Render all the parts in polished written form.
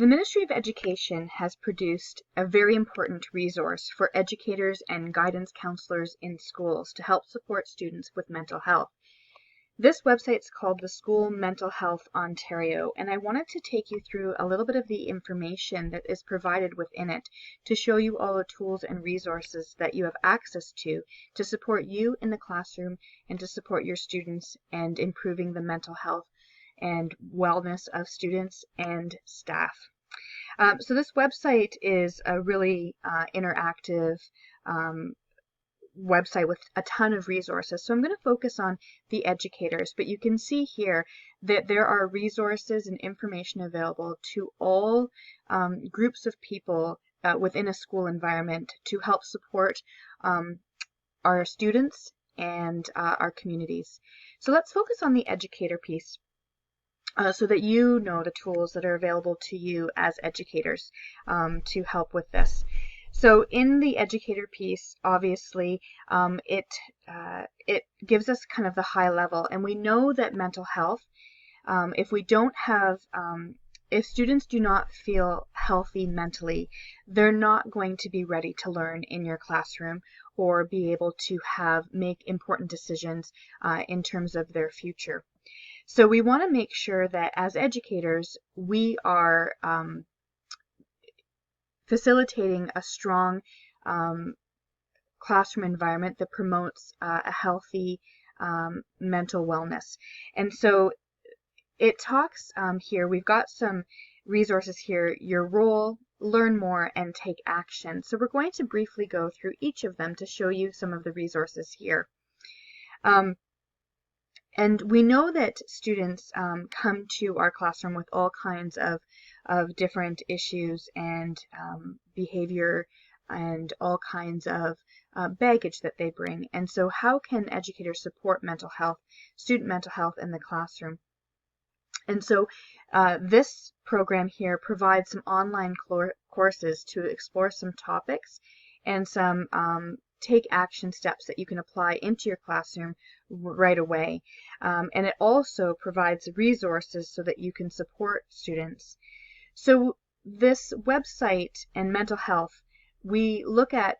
The Ministry of Education has produced a very important resource for educators and guidance counselors in schools to help support students with mental health. This website is called the School Mental Health Ontario, and I wanted to take you through a little bit of the information that is provided within it to show you all the tools and resources that you have access to support you in the classroom and to support your students and improving the mental health and wellness of students and staff. So this website is a really interactive website with a ton of resources. So I'm going to focus on the educators, but you can see here that there are resources and information available to all groups of people within a school environment to help support our students and our communities. So let's focus on the educator piece. So that you know the tools that are available to you as educators to help with this. So in the educator piece, obviously, it gives us kind of the high level, and we know that mental health, if we don't have, if students do not feel healthy mentally, they're not going to be ready to learn in your classroom or be able to make important decisions in terms of their future. So we want to make sure that as educators, we are facilitating a strong classroom environment that promotes a healthy mental wellness. And so it talks here, we've got some resources here, your role, learn more, and take action. So we're going to briefly go through each of them to show you some of the resources here. And we know that students come to our classroom with all kinds of different issues and behavior and all kinds of baggage that they bring. And so how can educators support mental health, student mental health in the classroom? And so this program here provides some online courses to explore some topics and some take action steps that you can apply into your classroom right away. And it also provides resources so that you can support students. So this website and mental health, we look at,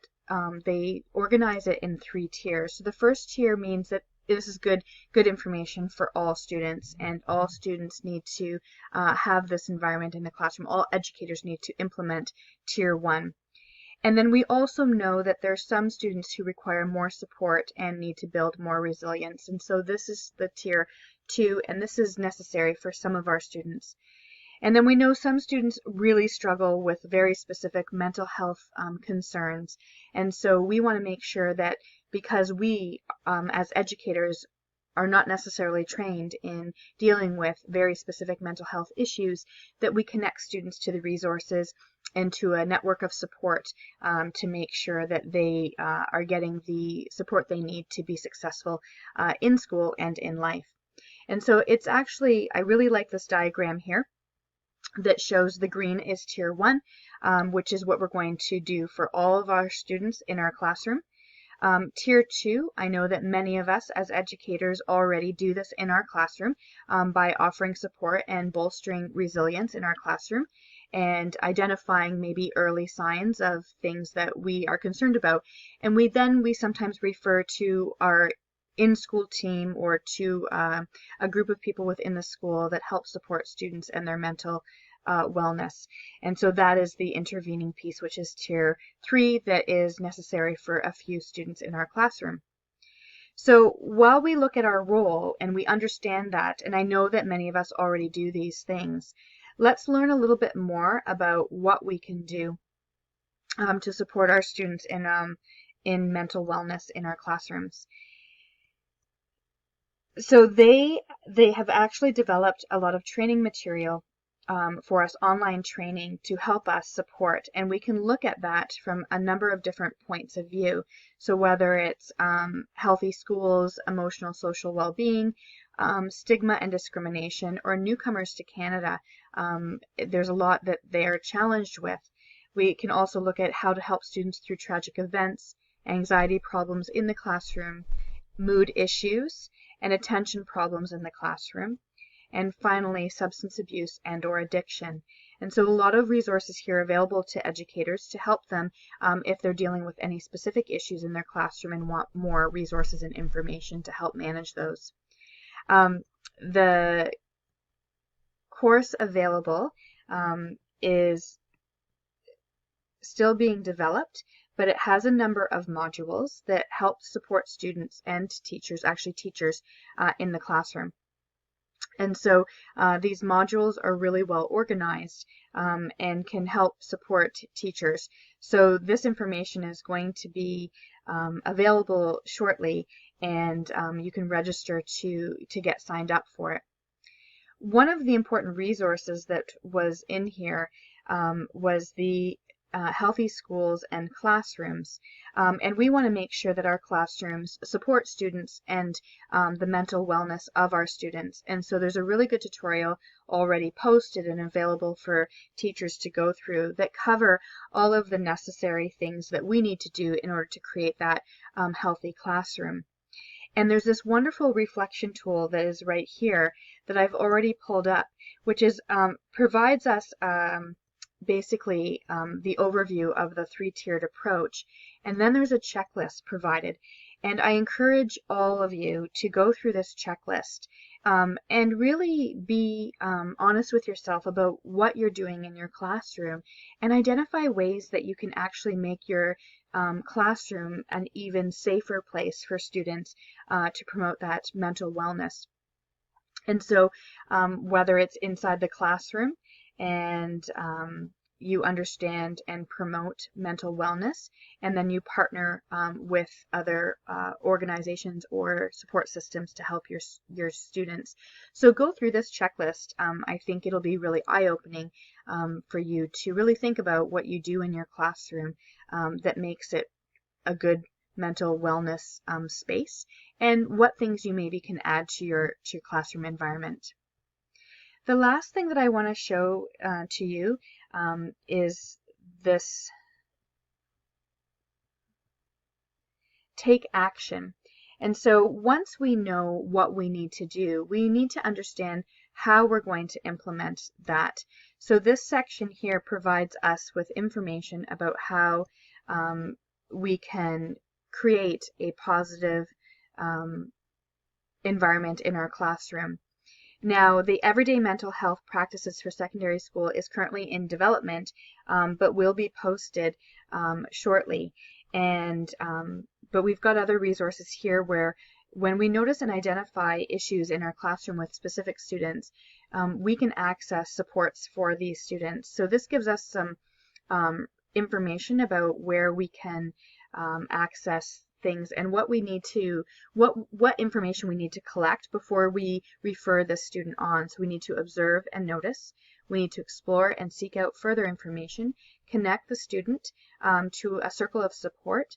they organize it in 3 tiers. So the first tier means that this is good information for all students, and all students need to have this environment in the classroom. All educators need to implement tier 1. And then we also know that there are some students who require more support and need to build more resilience. And so this is the tier 2, and this is necessary for some of our students. And then we know some students really struggle with very specific mental health concerns. And so we want to make sure that because we, as educators, are not necessarily trained in dealing with very specific mental health issues, that we connect students to the resources and to a network of support to make sure that they are getting the support they need to be successful in school and in life. And so it's actually, I really like this diagram here that shows the green is tier 1, which is what we're going to do for all of our students in our classroom. Tier 2, I know that many of us as educators already do this in our classroom by offering support and bolstering resilience in our classroom and identifying maybe early signs of things that we are concerned about. And we sometimes refer to our in-school team or to a group of people within the school that help support students and their mental wellness. And so that is the intervening piece, which is tier 3, that is necessary for a few students in our classroom. So while we look at our role and we understand that, and I know that many of us already do these things, let's learn a little bit more about what we can do to support our students in mental wellness in our classrooms. So they have actually developed a lot of training material for us, online training, to help us support, and we can look at that from a number of different points of view. So whether it's healthy schools, emotional social well-being, stigma and discrimination, or newcomers to Canada, there's a lot that they are challenged with. We can also look at how to help students through tragic events, anxiety problems in the classroom, mood issues, and attention problems in the classroom. and finally substance abuse and or addiction. And so a lot of resources here available to educators to help them if they're dealing with any specific issues in their classroom and want more resources and information to help manage those. The course available is still being developed, but it has a number of modules that help support students and teachers, actually teachers, in the classroom. And so these modules are really well organized and can help support teachers. So this information is going to be available shortly, and you can register to get signed up for it. One of the important resources that was in here was the healthy schools and classrooms. And we want to make sure that our classrooms support students and the mental wellness of our students. And so there's a really good tutorial already posted and available for teachers to go through that cover all of the necessary things that we need to do in order to create that healthy classroom. And there's this wonderful reflection tool that is right here that I've already pulled up, which is provides us basically the overview of the three-tiered approach. And then there's a checklist provided. And I encourage all of you to go through this checklist and really be honest with yourself about what you're doing in your classroom and identify ways that you can actually make your classroom an even safer place for students to promote that mental wellness. And so whether it's inside the classroom and you understand and promote mental wellness, and then you partner with other organizations or support systems to help your students. So go through this checklist. I think it'll be really eye-opening for you to really think about what you do in your classroom that makes it a good mental wellness space, and what things you maybe can add to your classroom environment. The last thing that I want to show to you is this take action. And so once we know what we need to do, we need to understand how we're going to implement that. So this section here provides us with information about how we can create a positive environment in our classroom. Now, the Everyday Mental Health Practices for Secondary School is currently in development, but will be posted shortly. And but we've got other resources here where when we notice and identify issues in our classroom with specific students, we can access supports for these students. So this gives us some information about where we can access things and what we need to, what information we need to collect before we refer the student on. So we need to observe and notice. We need to explore and seek out further information, connect the student to a circle of support,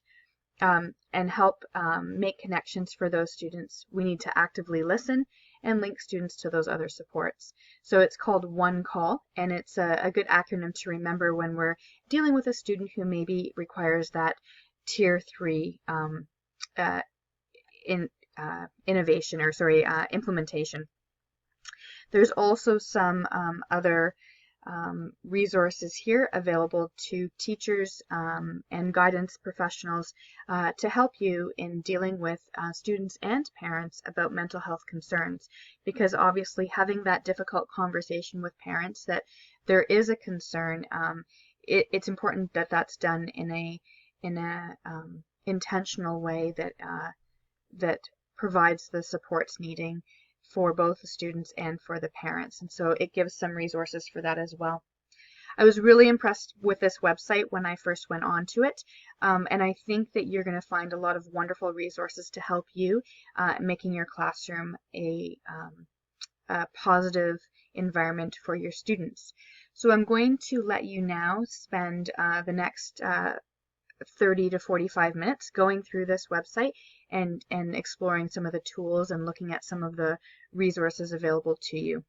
and help make connections for those students. We need to actively listen and link students to those other supports. So it's called One Call, and it's a good acronym to remember when we're dealing with a student who maybe requires that Tier 3 implementation. There's also some other resources here available to teachers and guidance professionals to help you in dealing with students and parents about mental health concerns, because obviously having that difficult conversation with parents that there is a concern, it's important that that's done in a intentional way that provides the supports needing for both the students and for the parents. And so it gives some resources for that as well. I was really impressed with this website when I first went onto it, and I think that you're going to find a lot of wonderful resources to help you making your classroom a positive environment for your students. So I'm going to let you now spend the next 30 to 45 minutes going through this website and exploring some of the tools and looking at some of the resources available to you.